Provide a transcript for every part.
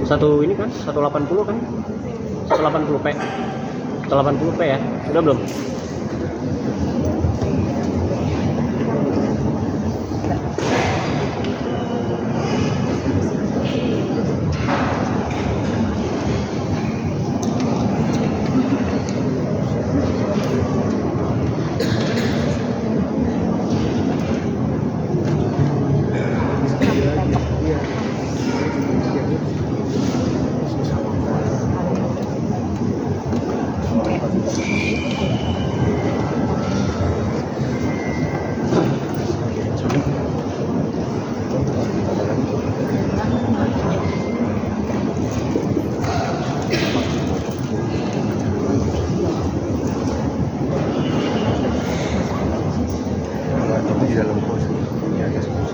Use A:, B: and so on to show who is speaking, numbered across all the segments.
A: Satu ini kan 180 kan, 180p 180p ya, udah belum?
B: Di dalam pos di atas pos.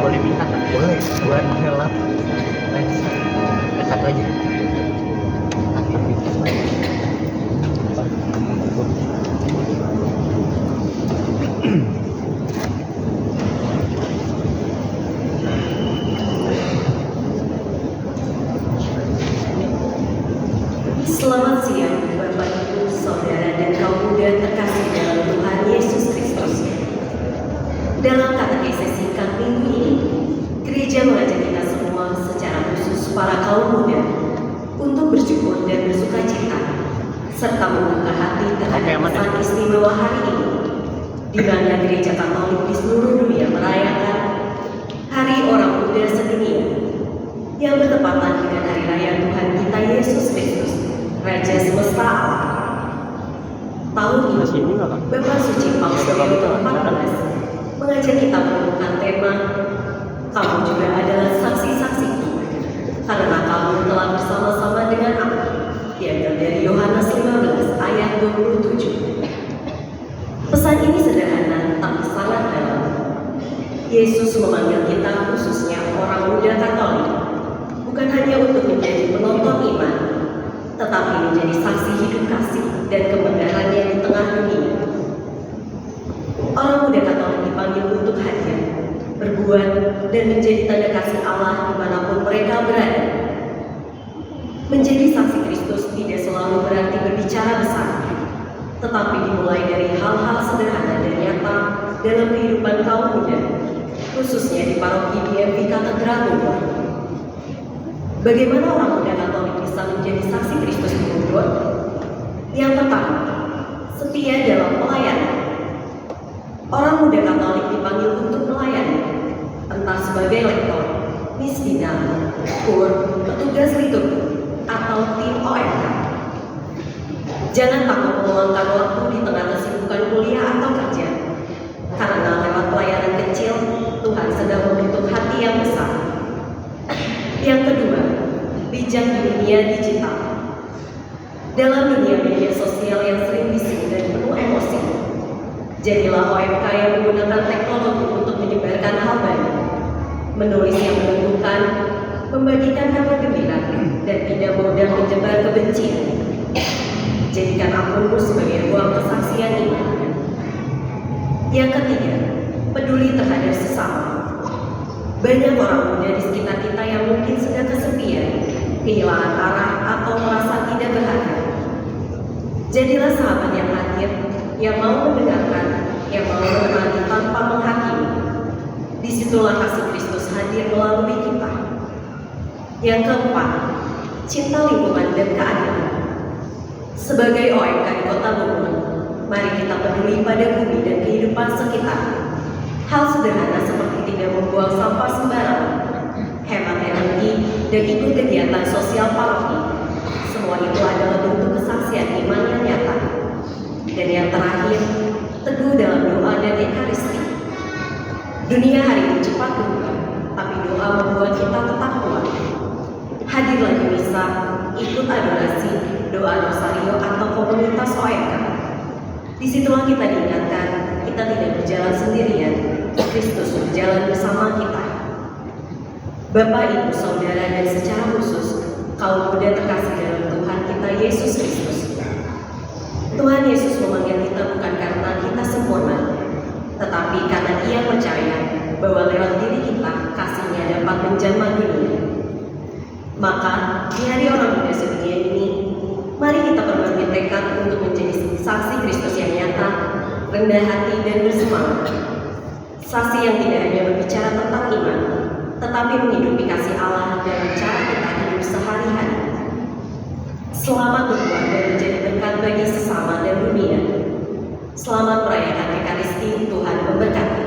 A: Boleh minta kan?
B: Boleh buat helap
A: Satu aja.
C: Selamat siang Bapak Ibu, Saudara dan kaum muda terkasih dalam Tuhan Yesus Kristus. Dalam katekese singkat minggu ini, gereja mengajak kita semua secara khusus para kaum muda untuk bersyukur dan bersukacita, serta membuka hati terhadap pesan istimewa hari ini, di mana gereja Katolik di seluruh dunia merayakan Hari Orang Muda Sedunia yang bertepatan dengan Hari Raya Tuhan kita Yesus Kristus, Raja Semesta Alam. Tahun ini, Bapak Suci Paus Leo ke-14 mengajak kita menemukan tema "Kamu juga adalah saksi-saksiku, karena kamu telah bersama-sama dengan aku", diambil dari Yohanes 15 ayat 27. Pesan ini sederhana tapi sangat dalam. Yesus memanggil kita, khususnya orang muda Katolik, bukan hanya untuk menjadi penonton iman, tetapi menjadi saksi hidup kasih dan kemegahannya di tengah dunia. Orang muda Katolik dipanggil untuk hadir, berbuat, dan menjadi tanda kasih Allah dimanapun mereka berada. Menjadi saksi Kristus tidak selalu berarti berbicara besar, tetapi dimulai dari hal-hal sederhana dan nyata dalam kehidupan kaum muda, khususnya di paroki DMV Katedral Bogor. Bagaimana orang muda Katolik bisa bisa menjadi saksi Kristus menurut? Yang pertama, setia dalam pelayanan. Orang muda Katolik dipanggil untuk melayani, entah sebagai lektor, misdina, kur, petugas liturgi, atau tim OMK. Jangan takut meluangkan waktu di tengah kesibukan kuliah atau kerja, karena lewat pelayanan kecil, Tuhan sedang membentuk hati yang besar. Yang kedua, bijak di dunia digital. Dalam dunia media sosial yang sering bising dan penuh emosi, jadilah OMK yang menggunakan teknologi untuk menyebarkan hal baik, menulis yang menentukan, membagikan kabar gembira, dan tidak mudah menyebar kebencian. Jadikan akunmu sebagai ruang kesaksian iman. Yang ketiga, peduli terhadap sesama. Banyak orang muda di sekitar kita yang mungkin sedang kesepian, kehilangan arah, atau merasa tidak berharga. Jadilah sahabat yang hadir, yang mau mendengarkan, yang mau menemani tanpa menghakimi. Disitulah kasih Kristus hadir melalui kita. Yang keempat, cinta lingkungan dan keadilan. Sebagai OMK di Kota Bogor, mari kita peduli pada bumi dan kehidupan sekitar. Hal sederhana seperti tidak membuang sampah sembarangan, hemat energi, dan ikut kegiatan sosial paroki. Semua itu adalah bentuk kesaksian iman yang nyata. Dan yang terakhir, teguh dalam doa dan ekaristi. Dunia hari ini cepat berubah, tapi doa membuat kita tetap kuat. Hadirlah di misa, ikut adorasi, doa rosario atau komunitas OMK. Disitulah kita diingatkan, kita tidak berjalan sendirian, Kristus berjalan bersama kita. Bapak, Ibu, Saudara, dan secara khusus, kaum muda terkasih dalam Tuhan kita Yesus Kristus. Tuhan Yesus memanggil kita bukan karena kita sempurna, tetapi karena Ia percaya bahwa lewat diri kita, kasih-Nya dapat menjamah dunia. Maka, di hari orang muda sedunia ini, mari kita berbagi tekad untuk menjadi saksi Kristus yang nyata, rendah hati, dan bersemangat. Saksi yang tidak hanya berbicara tentang iman, tetapi menghidupi kasih Allah dalam cara kita hidup sehari-hari. Selamat berbuat dan menjadi berkat bagi sesama dan dunia. Selamat merayakan Ekaristi, Tuhan memberkati.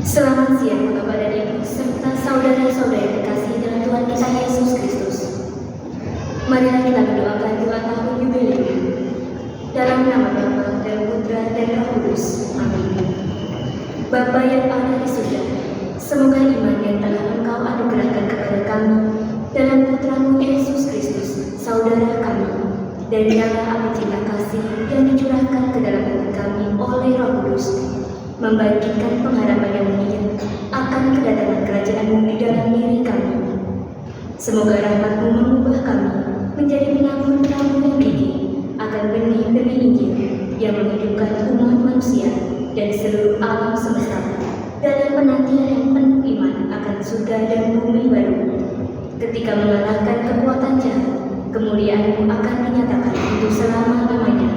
D: Selamat siang Bapak dan Ibu serta saudara-saudara terkasih dalam Tuhan kita Yesus Kristus. Marilah kita mendoakan 2 tahun yubileum dalam nama Bapa dan Putra dan Roh Kudus. Amin. Bapa yang ada di surga, semoga iman yang telah Engkau anugerahkan kepada kami dalam Putra-Mu Yesus Kristus, saudara kami, dan nyala api cinta kasih yang dicurahkan ke dalam hati kami oleh Roh Kudus, membangkitkan pengharapan yang mulia akan kedatangan kerajaan-Mu di dalam diri kami. Semoga rahmat-Mu mengubah kami menjadi penabur-penabur yang gigih akan benih-benih Injil yang menghidupkan umat manusia dan seluruh alam semesta dalam penantian yang penuh iman akan surga dan bumi baru. Ketika mengalahkan kekuatan jahat, kemuliaan-Mu akan dinyatakan untuk selama-lamanya.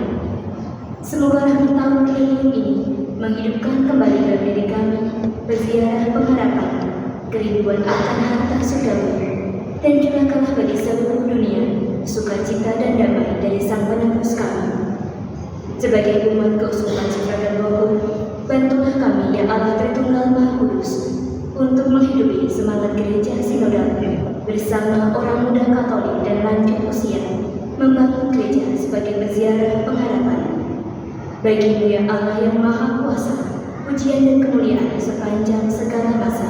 D: Semoga rahmat tahun milenium ini menghidupkan kembali dalam diri kami berziarah pengharapan, kerinduan akan harta surgawi, dan curahkanlah bagi seluruh dunia sukacita dan damai dari Sang Penebus kami. Sebagai umat keuskupan Supragan Bogor, bantulah kami ya Allah Tritunggal Maha Kudus untuk menghidupi semangat gereja sinodal bersama orang muda Katolik dan lanjut usia, membangun gereja sebagai berziarah pengharapan. Bagi-Mu ya Allah yang Maha Kuasa, pujian dan kemuliaan sepanjang segala masa.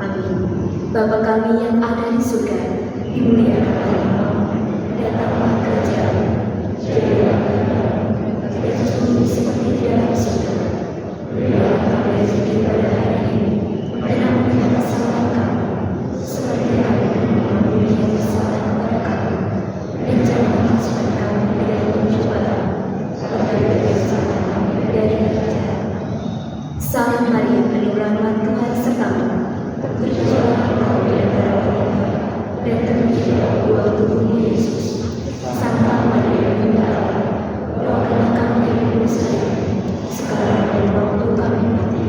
D: Amin. Bapa kami yang ada di surga, dimuliakanlah namamu, datanglah kerajaan-mu, jadilah kehendakmu di bumi seperti di dalam surga. Berilah kami rezeki pada hari ini, dan ampunilah kesalahan kami, seperti kami mengampuni yang bersalah kepada kami. Dan jangan masukkan kami ke dalam pencobaan, tetapi bebaskanlah kami dari yang jahat. Salam Maria, penuh rahmat, Tuhan sertamu. Berjalan engkau di antara wanita, dan terpujilah buah tubuhmu Yesus. Santa Maria, Bunda Allah, doakanlah kami yang berdosa, sekarang dan waktu kami mati.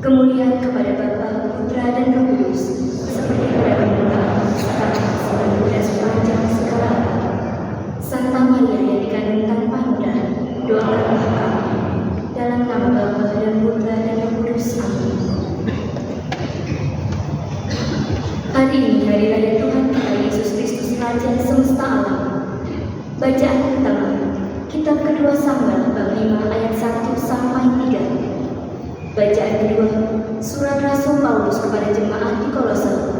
D: Kemuliaan kepada Bapa, Putra, dan Roh Kudus, seperti pada permulaan, sekarang, selalu, dan sepanjang segala abad. Santa Maria yang dikandung tanpa noda, doakanlah kami. Dalam nama Bapa dan Putra dan Roh Kudus. Amin. Hari ini hari raya Tuhan kita Yesus Kristus Raja semesta alam. Bacaan pertama, Kitab kedua Samuel bab 5 ayat 1 sampai 3. Bacaan kedua, Surat Rasul Paulus kepada jemaat di Kolose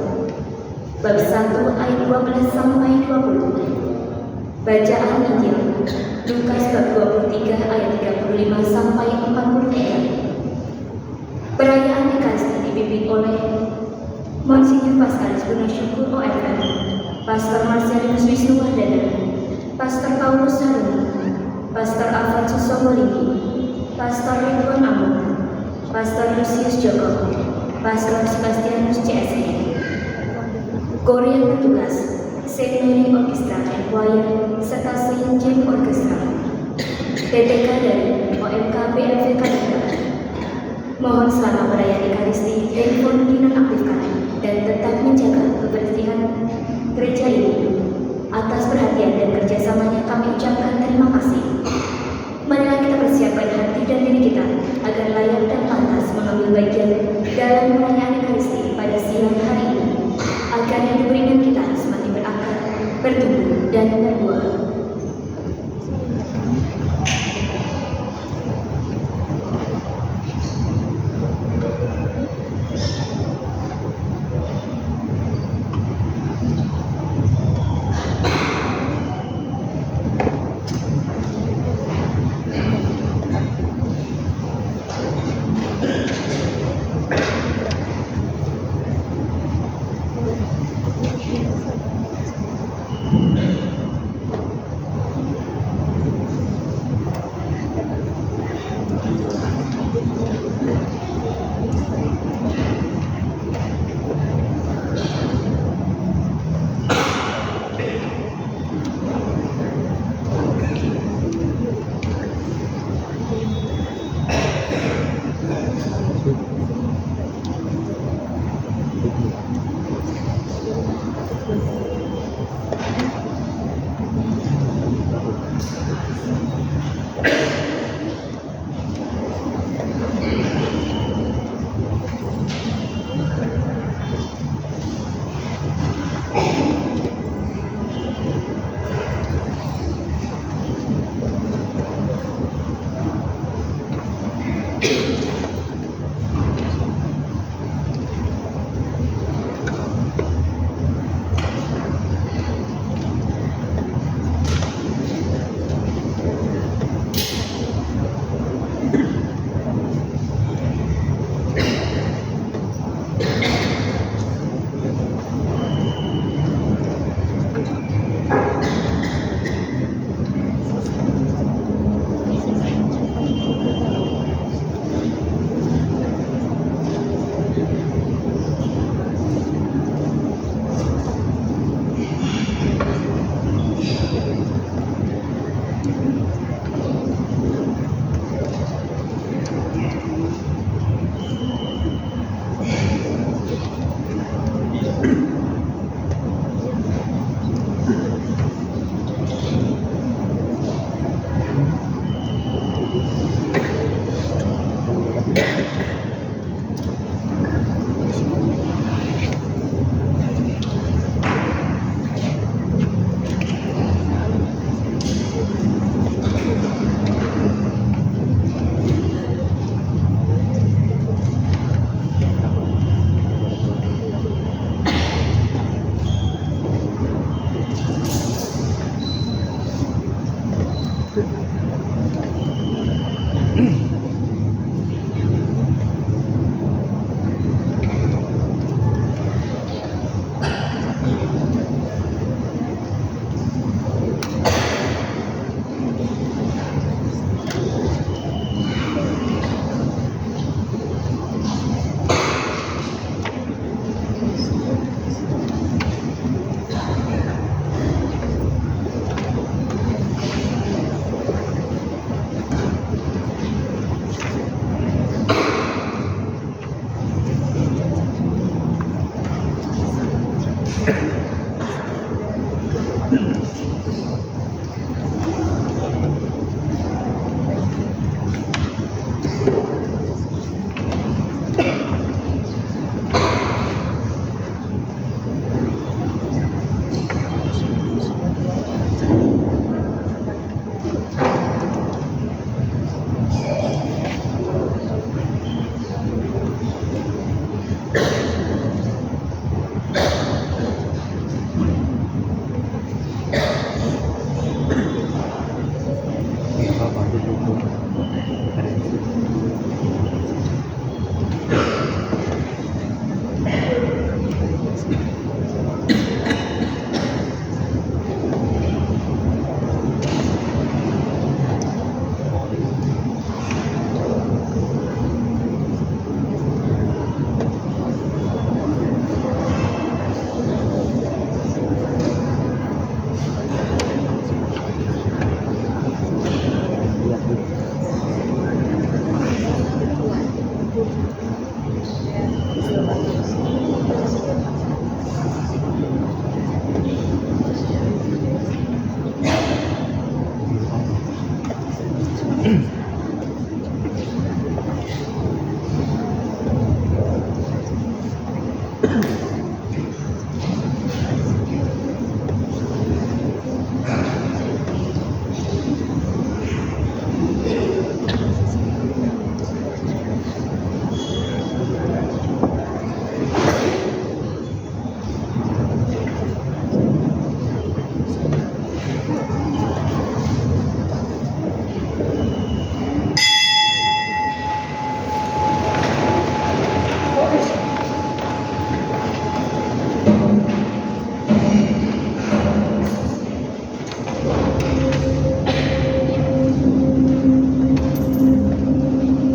D: bab 1 ayat 12 sampai 20. Bacaan Injil Lukas bab 23 ayat 35 sampai 43. Perayaan Ekaristi dipimpin oleh Monsinyur Paskalis Gunasyukur OFM, Pastor Marcellinus Wisnuwardana, Pastor Paulus Haruna, Pastor Alfonsus Sombolinggi, Pastor Ridwan Amung, Pastor Lucius Joko, Pastor Sebastianus CSE. Kor yang bertugas Saint Mary Orchestra and Choir serta Saint James Orchestra. PTK dari OMK BMV Kanada. Mohon selama perayaan Ekaristi handphone dinonaktifkan dan tetap menjaga kebersihan gereja ini. Atas perhatian dan kerjasamanya kami ucapkan terima kasih. Marilah kita persiapkan hati dan diri kita agar layak dan pantas mengambil bagian dalam perayaan Ekaristi pada siang hari ini, agar yang diberikan kita semakin berakar, bertumbuh, dan berbuah.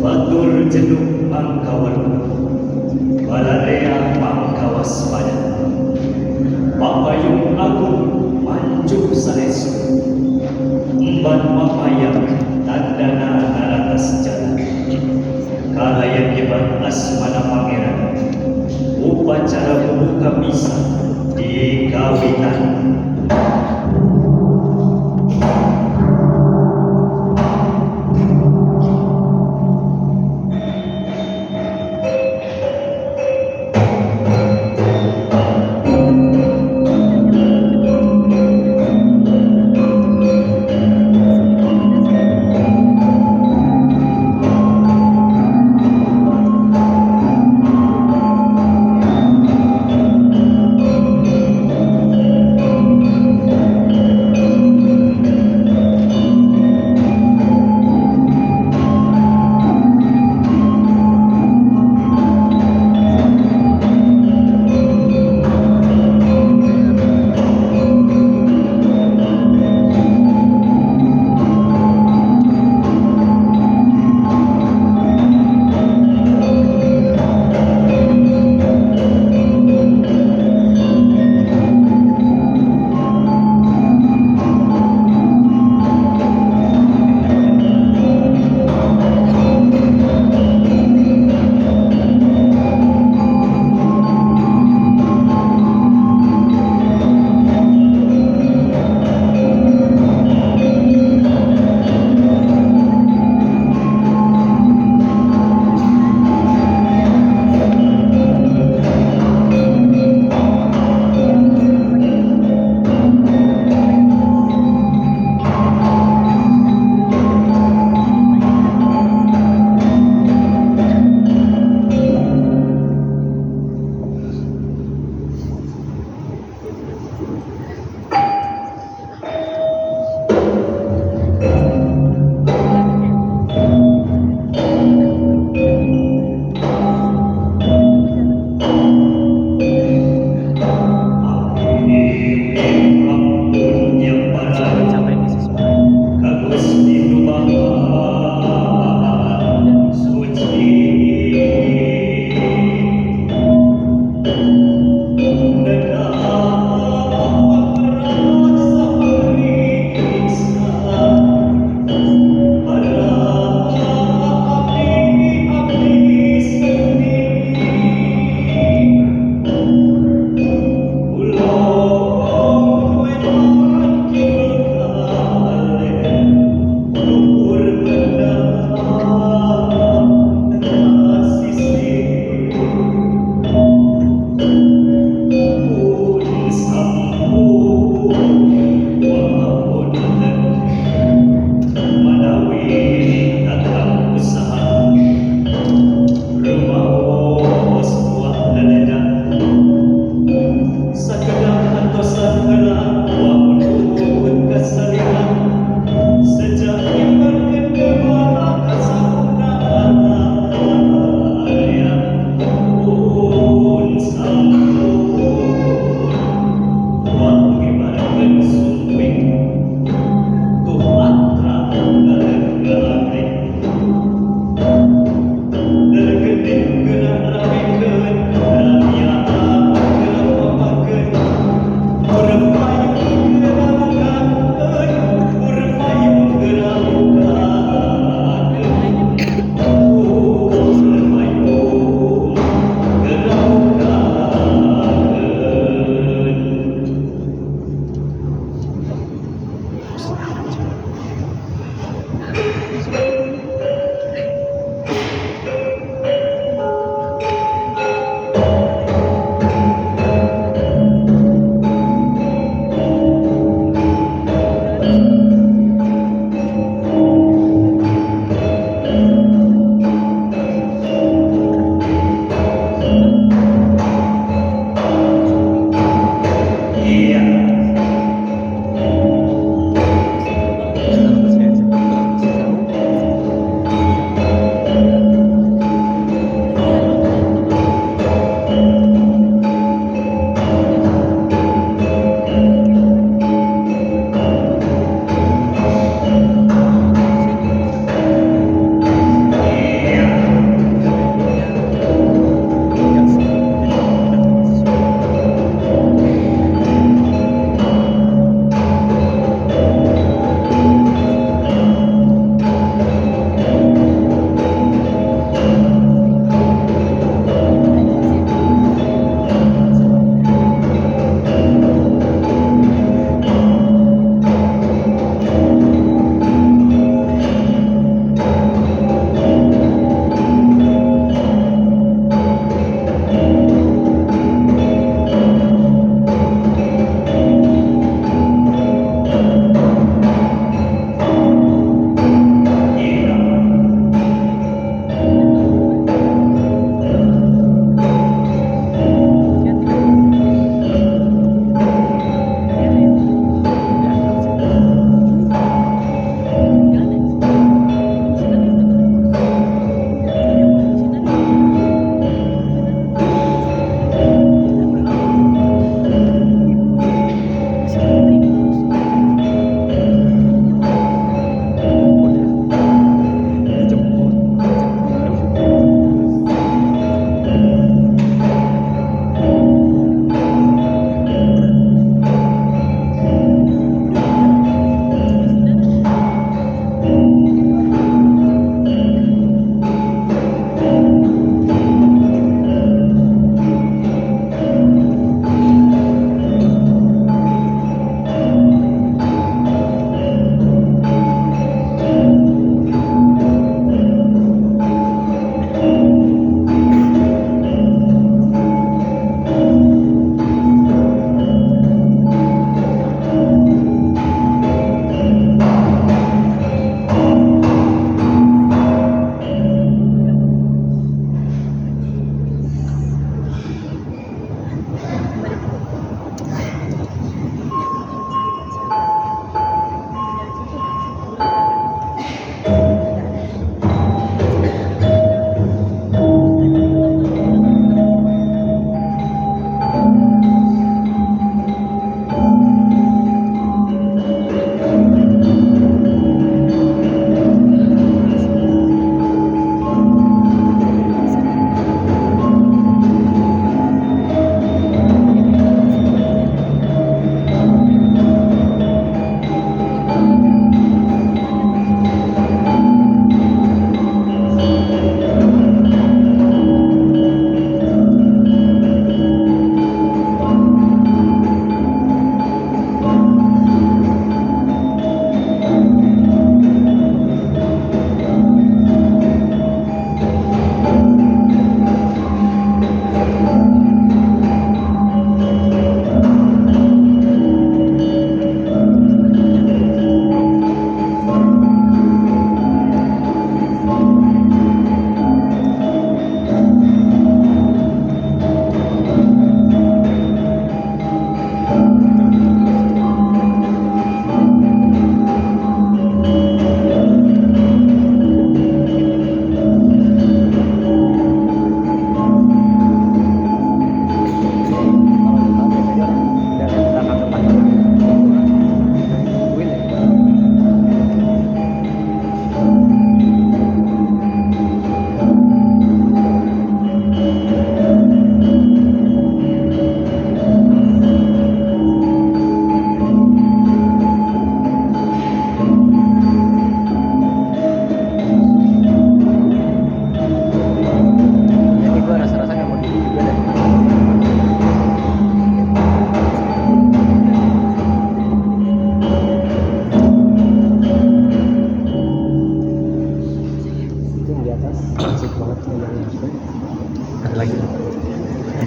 E: Batur jenuh mangkawan, balarea mangkawaspada, papayung agung manjuk saesu, emban mapayang tandana naratas jalan, kalayan hebat asmana pangeran, upacara pembuka misa di kawitan.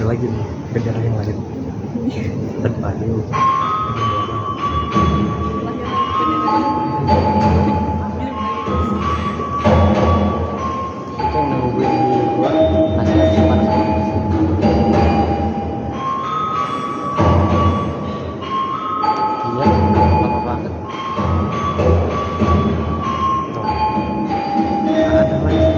B: lagi nih, bendera yang lain. Terpadu.
A: Itu yang nunggu di luar hasilnya panas banget. Iya, lama banget.
B: Tuh. Ada lagi.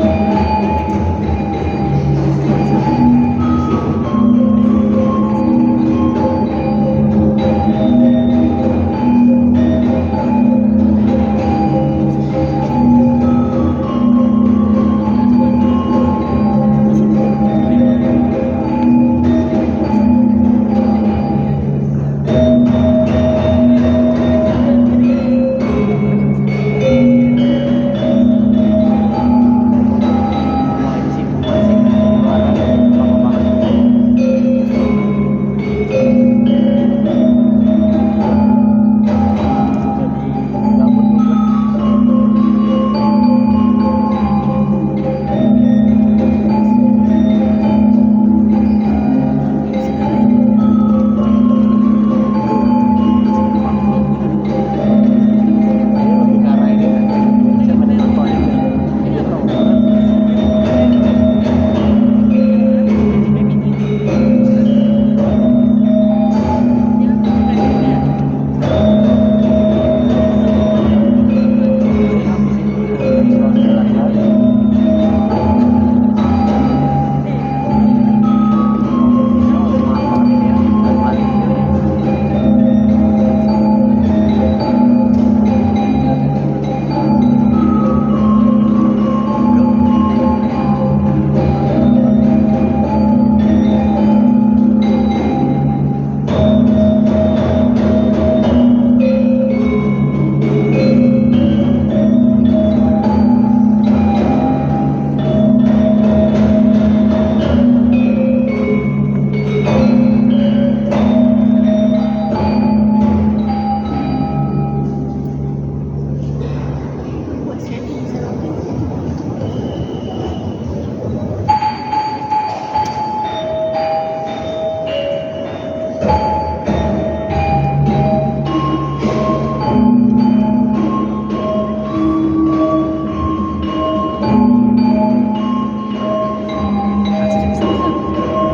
A: Masih luar lama banget. Jadi gabut juga. Ini lebih ke arah ini kan. Bisa mendengar soalnya. Ini terlalu banget.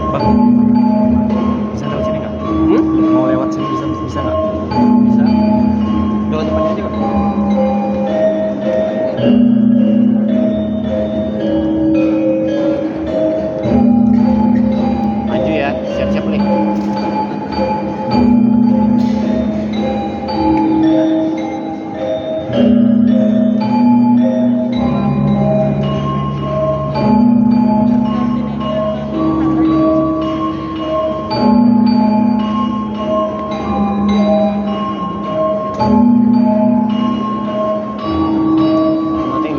B: Bang, bisa lewat sini nggak? Mau lewat sini bisa nggak?
A: Bisa. Lewat depannya aja kok. Maju ya, siap-siap nih. Nanti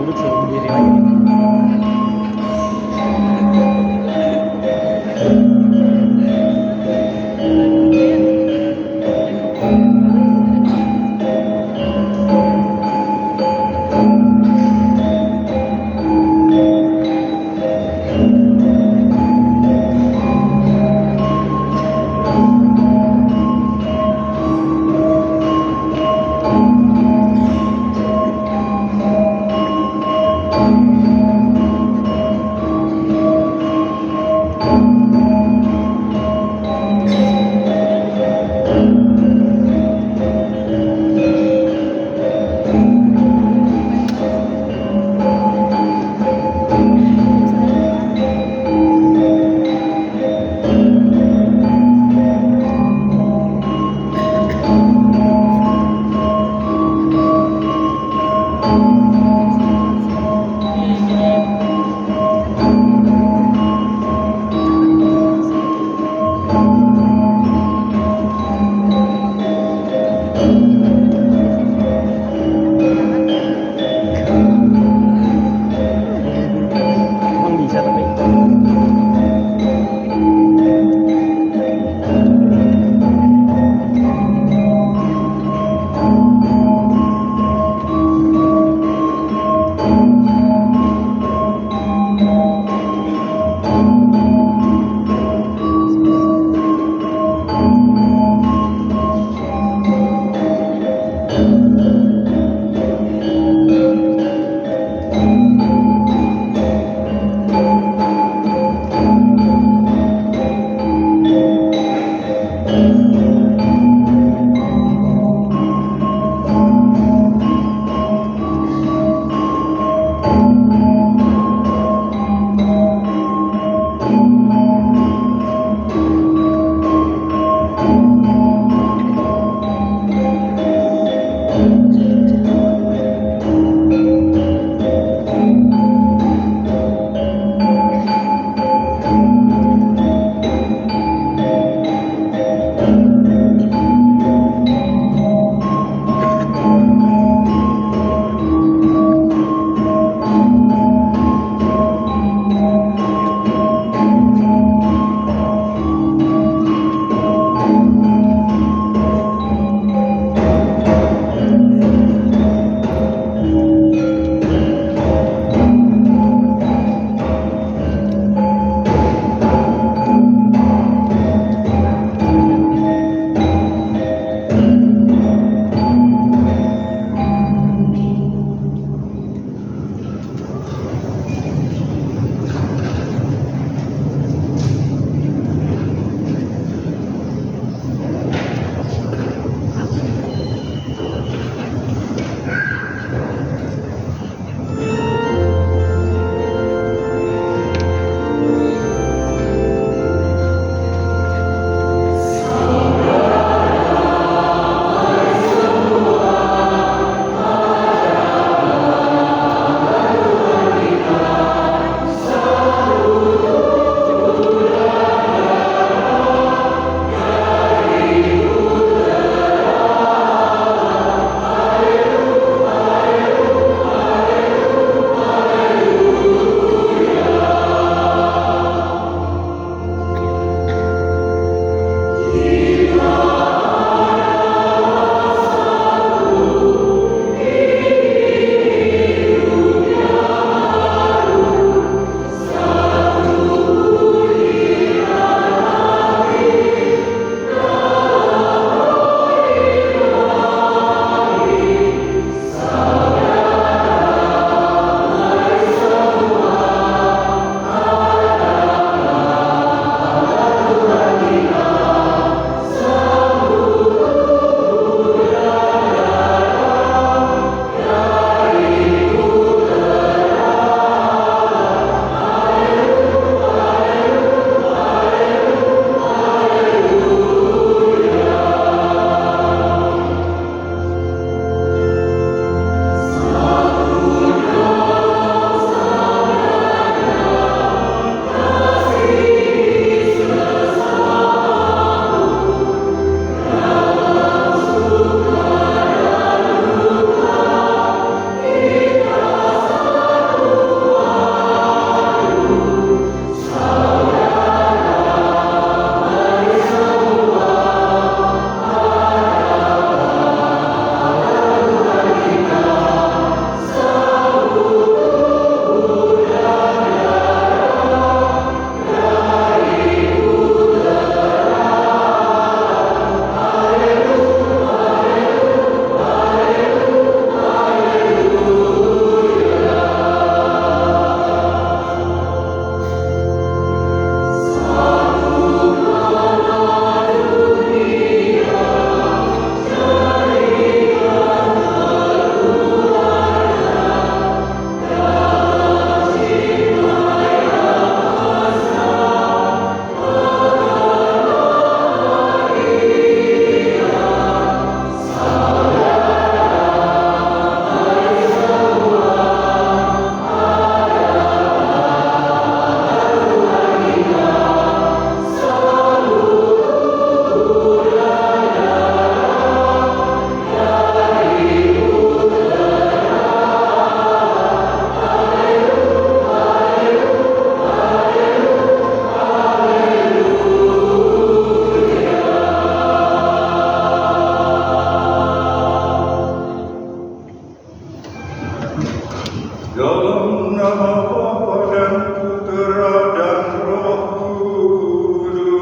F: Dalam nama Bapa dan Putera dan Roh Kudus.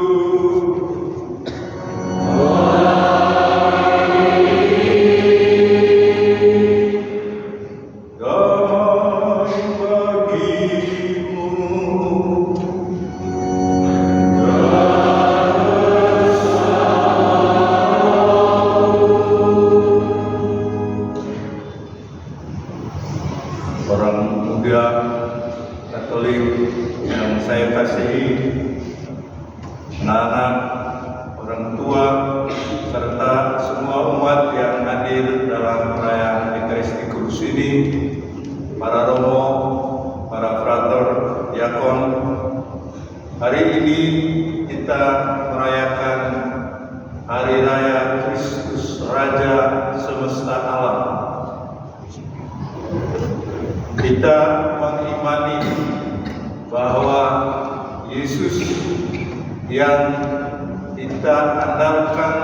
F: Damai bagimu. Orang muda Katolik yang saya kasihi, anak-anak, orang tua, serta semua umat yang hadir dalam perayaan Ekaristi Kudus ini, para romo, para frater, diakon, hari ini kita merayakan Hari Raya Kristus Raja Semesta Alam. Kita mengimani bahwa Yesus yang kita andalkan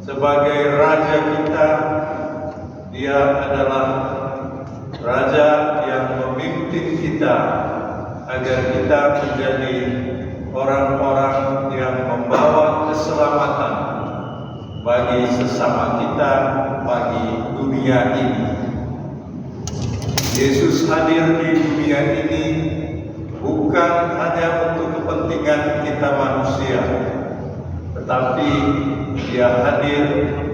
F: sebagai Raja kita, Dia adalah Raja yang memimpin kita agar kita menjadi orang-orang yang membawa keselamatan bagi sesama kita, bagi dunia ini. Yesus hadir di dunia ini bukan hanya untuk kepentingan kita manusia, tetapi Dia hadir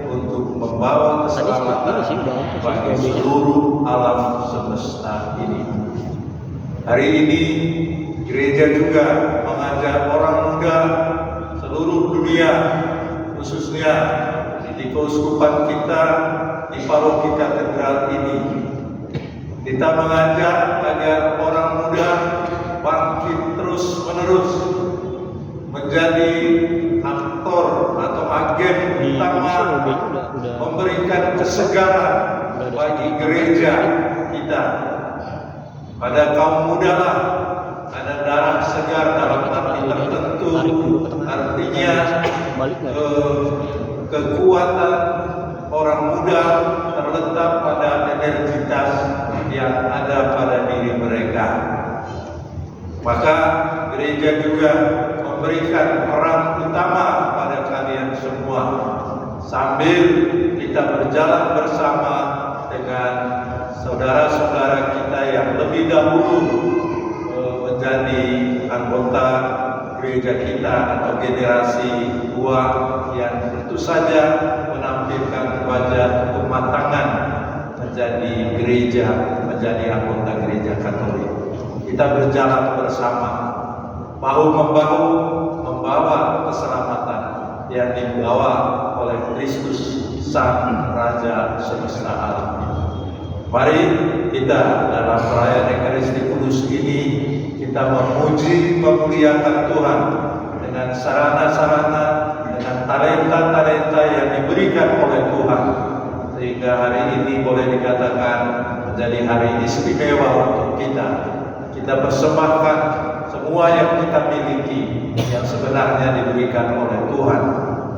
F: untuk membawa keselamatan bagi seluruh alam semesta ini. Hari ini gereja juga mengajak orang muda seluruh dunia, khususnya di keuskupan kita di paroki katedral ini. Kita mengajak agar orang muda bangkit terus-menerus menjadi aktor atau agen utama memberikan kesegaran bagi gereja kita. Pada kaum muda lah ada darah segar dalam arti tertentu, artinya kekuatan orang muda terletak pada energitas yang ada pada diri mereka. Maka gereja juga memberikan peran utama pada kalian semua sambil kita berjalan bersama dengan saudara-saudara kita yang lebih dahulu menjadi anggota gereja kita atau generasi tua yang tentu saja menampilkan wajah kematangan menjadi gereja, menjadi anggota gereja Katolik. Kita berjalan bersama, bahu-membahu membawa keselamatan yang dibawa oleh Kristus Sang Raja Semesta Alam. Mari kita dalam perayaan Ekaristi Kudus ini kita memuji, memuliakan Tuhan dengan sarana-sarana, dengan talenta-talenta yang diberikan oleh Tuhan, sehingga hari ini boleh dikatakan menjadi hari istimewa untuk kita. Kita persembahkan semua yang kita miliki yang sebenarnya diberikan oleh Tuhan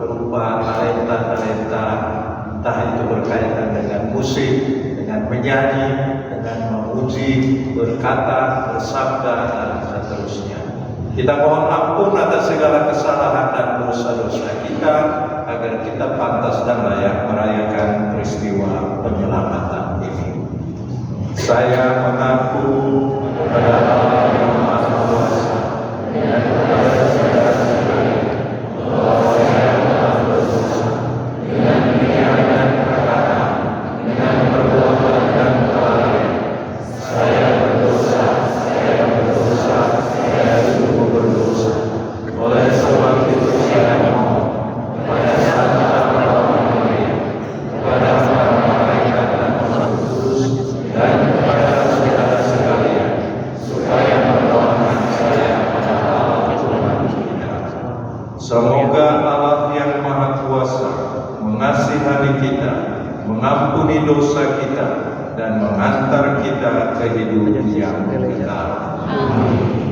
F: berupa talenta-talenta, entah itu berkaitan dengan musik, dengan menyanyi, dengan memuji, berkata, bersabda, dan seterusnya. Kita mohon ampun atas segala kesalahan dan dosa-dosa kita, agar kita pantas dan layak merayakan peristiwa penyelamatan ini. Saya mengaku kepada Allah yang Maha Kuasa dan kepada saudara sekalian bahwa saya telah berdosa dengan pikiran dan perkataan, dengan perbuatan dan kelalaian. Saya berdosa, saya sungguh berdosa. Oleh sebab itu saya mohon kepada Santa Bapa Maria, kepada para malaikat dan Roh Kudus, dan kepada saudara sekalian, supaya mendoakan saya kepada Allah Tuhan kita. Semoga Allah yang Maha Kuasa mengasihani kita, mengampuni dosa kita, dan mengantar kita ke hidup yang kekal. Amin.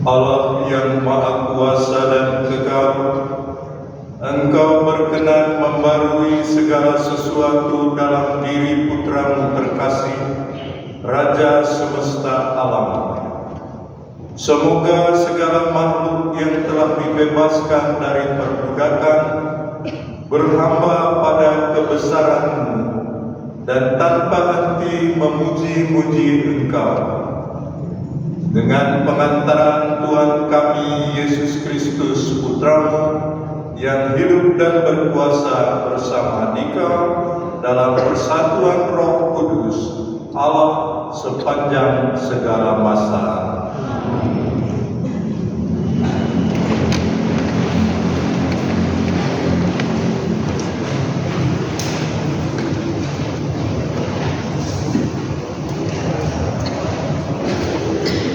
G: Allah yang Maha Kuasa dan Kekal, Engkau berkenan membarui segala sesuatu dalam diri Putramu terkasih, Raja semesta alam. Semoga segala makhluk yang telah dibebaskan dari perbudakan berhamba pada kebesaran-Mu dan tanpa henti memuji-muji Engkau. Dengan pengantaran Tuhan kami Yesus Kristus Putra-Mu yang hidup dan berkuasa bersama Dikau dalam persatuan Roh Kudus, Allah sepanjang segala masa.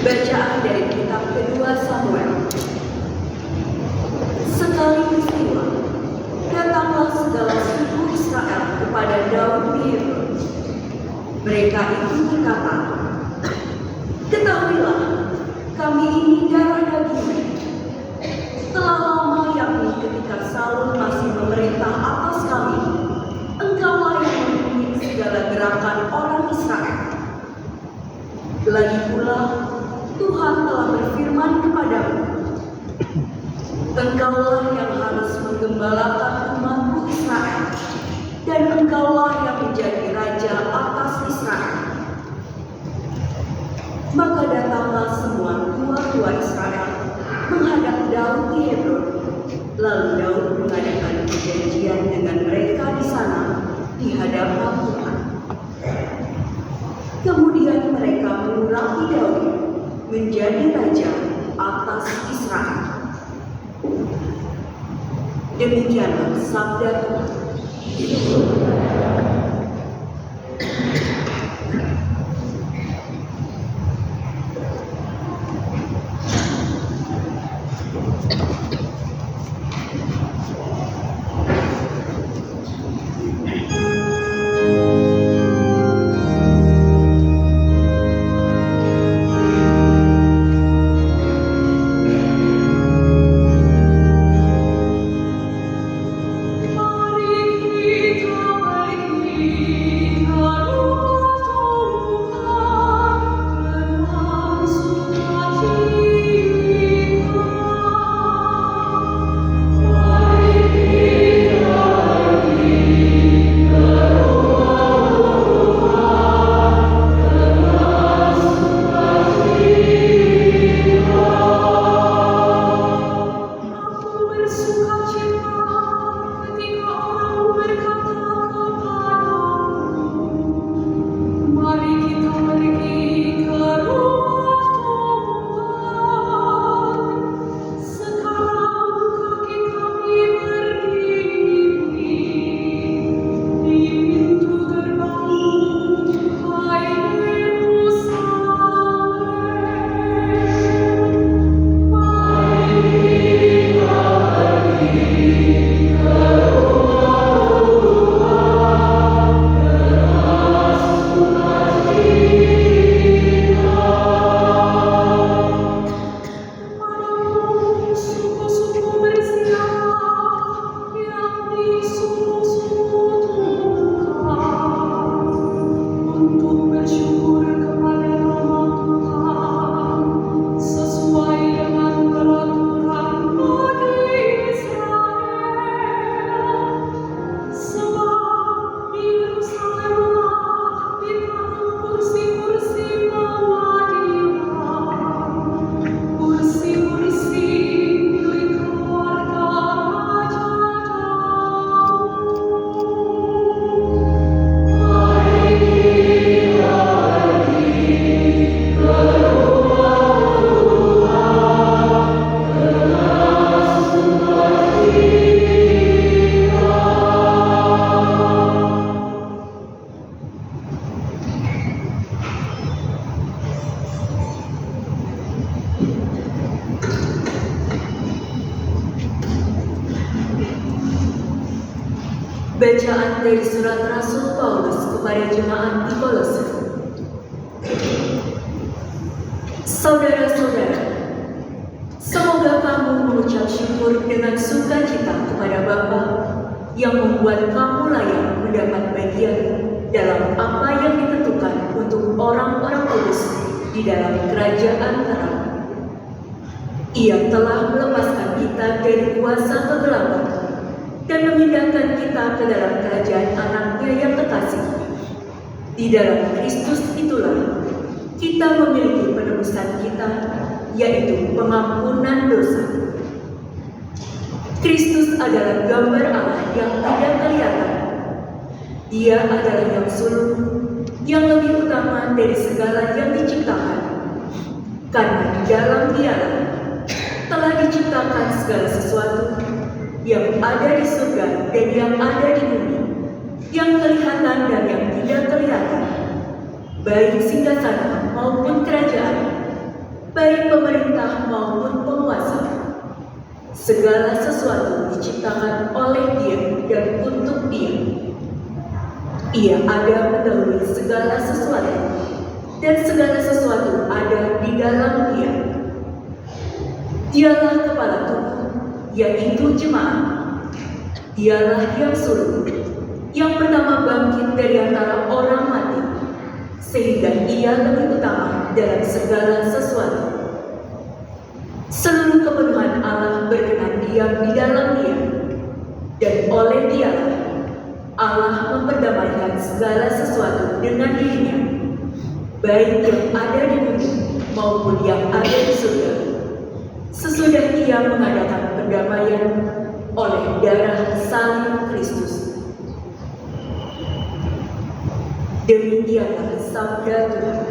C: Bacaan dari kitab kedua Samuel. Sekali peristiwa, datanglah segala suku Israel kepada Daud di Hebron. Mereka itu berkata, "Ketahuilah, kami ini darah daging. Telah lama, yakni ketika Saul masih memerintah atas kami, engkaulah yang memimpin segala gerakan orang Israel. Lagi pula, Tuhan telah berfirman kepadamu, engkaulah yang harus menggembalakan umatku Israel, dan engkaulah yang menjadi raja atas Israel." Maka datanglah semua tua-tua Israel menghadap Daud di Hebron. Lalu Daud mengadakan perjanjian dengan mereka di sana di hadapan Tuhan. Kemudian mereka mengurapi Daud menjadi raja atas Israel. Demikianlah sabda Tuhan. Bacaan dari surat Rasul Paulus kepada jemaat di Kolose. Saudara-saudara, bersyukur dengan sukacita kepada Bapa yang membuat kamu layak mendapat bagian dalam apa yang ditentukan untuk orang-orang kudus di dalam kerajaan terang. Ia telah melepaskan kita dari kuasa kegelapan dan memindahkan kita ke dalam kerajaan anaknya yang terkasih. Di dalam Kristus itulah kita memiliki penebusan kita, yaitu pengampunan dosa. Kristus adalah gambar Allah yang tidak kelihatan. Dia adalah yang sulung, yang lebih utama dari segala yang diciptakan. Karena di dalam Dialah telah diciptakan segala sesuatu yang ada di surga dan yang ada di bumi, yang kelihatan dan yang tidak kelihatan, baik singgasana maupun kerajaan, baik pemerintah maupun penguasa. Segala sesuatu diciptakan oleh Dia dan untuk Dia. Ia ada mendahului segala sesuatu, dan segala sesuatu ada di dalam Dia. Dialah kepala tubuh, yaitu jemaat. Dialah yang sulung, yang pertama bangkit dari antara orang mati, sehingga Ia lebih utama dalam segala sesuatu. Seluruh kepenuhan Allah berkenan diam di dalam Dia, dan oleh Dialah Allah memperdamaikan segala sesuatu dengan dirinya, baik yang ada di bumi maupun yang ada di surga, sesudah Ia mengadakan perdamaian oleh darah salib Kristus. Demikianlah sabda Tuhan.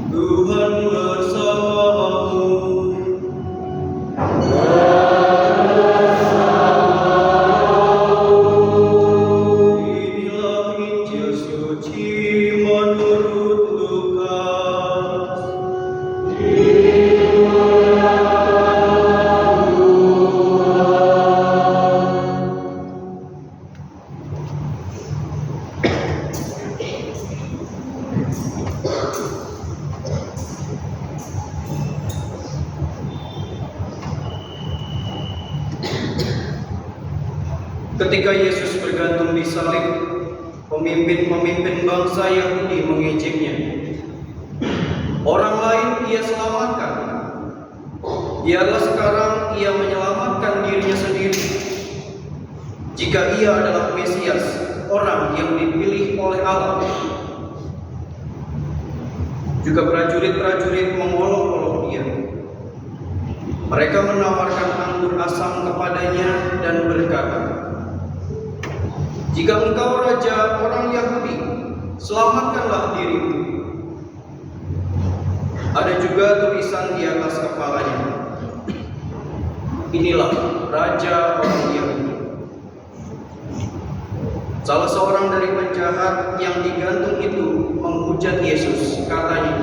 H: Tuhan bersamamu. Inilah Injil suci menurut Lukas. Ketika Yesus bergantung di salib, pemimpin-pemimpin bangsa Yahudi mengejeknya. Orang lain ia selamatkan, biarlah sekarang ia menyelamatkan dirinya sendiri. Jika ia adalah Mesias, orang yang dipilih oleh Allah. Juga prajurit-prajurit mengolok-olok dia. Mereka menawarkan anggur asam kepadanya dan berkata, "Jika engkau raja orang Yahudi, selamatkanlah dirimu." Ada juga tulisan di atas kepalanya, "Inilah raja orang Yahudi." Salah seorang dari penjahat yang digantung itu menghujat Yesus, katanya,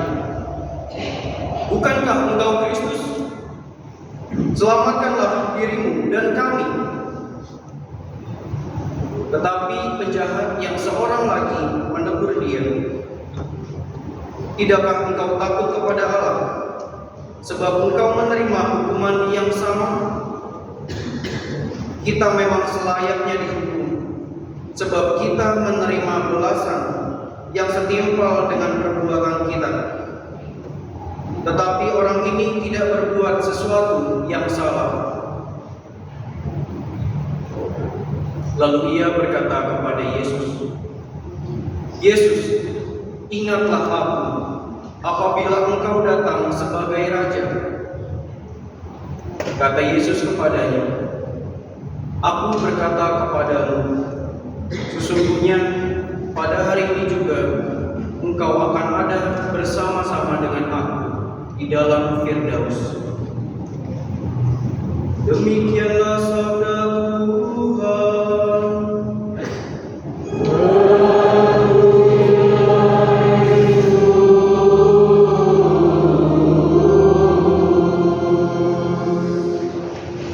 H: "Bukankah engkau Kristus? Selamatkanlah dirimu dan kami." Tetapi penjahat yang seorang lagi menegur dia, Tidakkah engkau takut kepada Allah, sebab engkau menerima hukuman yang sama? Kita memang selayaknya dihukum, sebab kita menerima balasan yang setimpal dengan perbuatan kita. Tetapi orang ini tidak berbuat sesuatu yang salah. Lalu ia berkata kepada Yesus, "Yesus, ingatlah aku apabila engkau datang sebagai Raja." Kata Yesus kepadanya, "Aku berkata kepadamu, sesungguhnya pada hari ini juga engkau akan ada bersama-sama dengan aku di dalam Firdaus." Demikianlah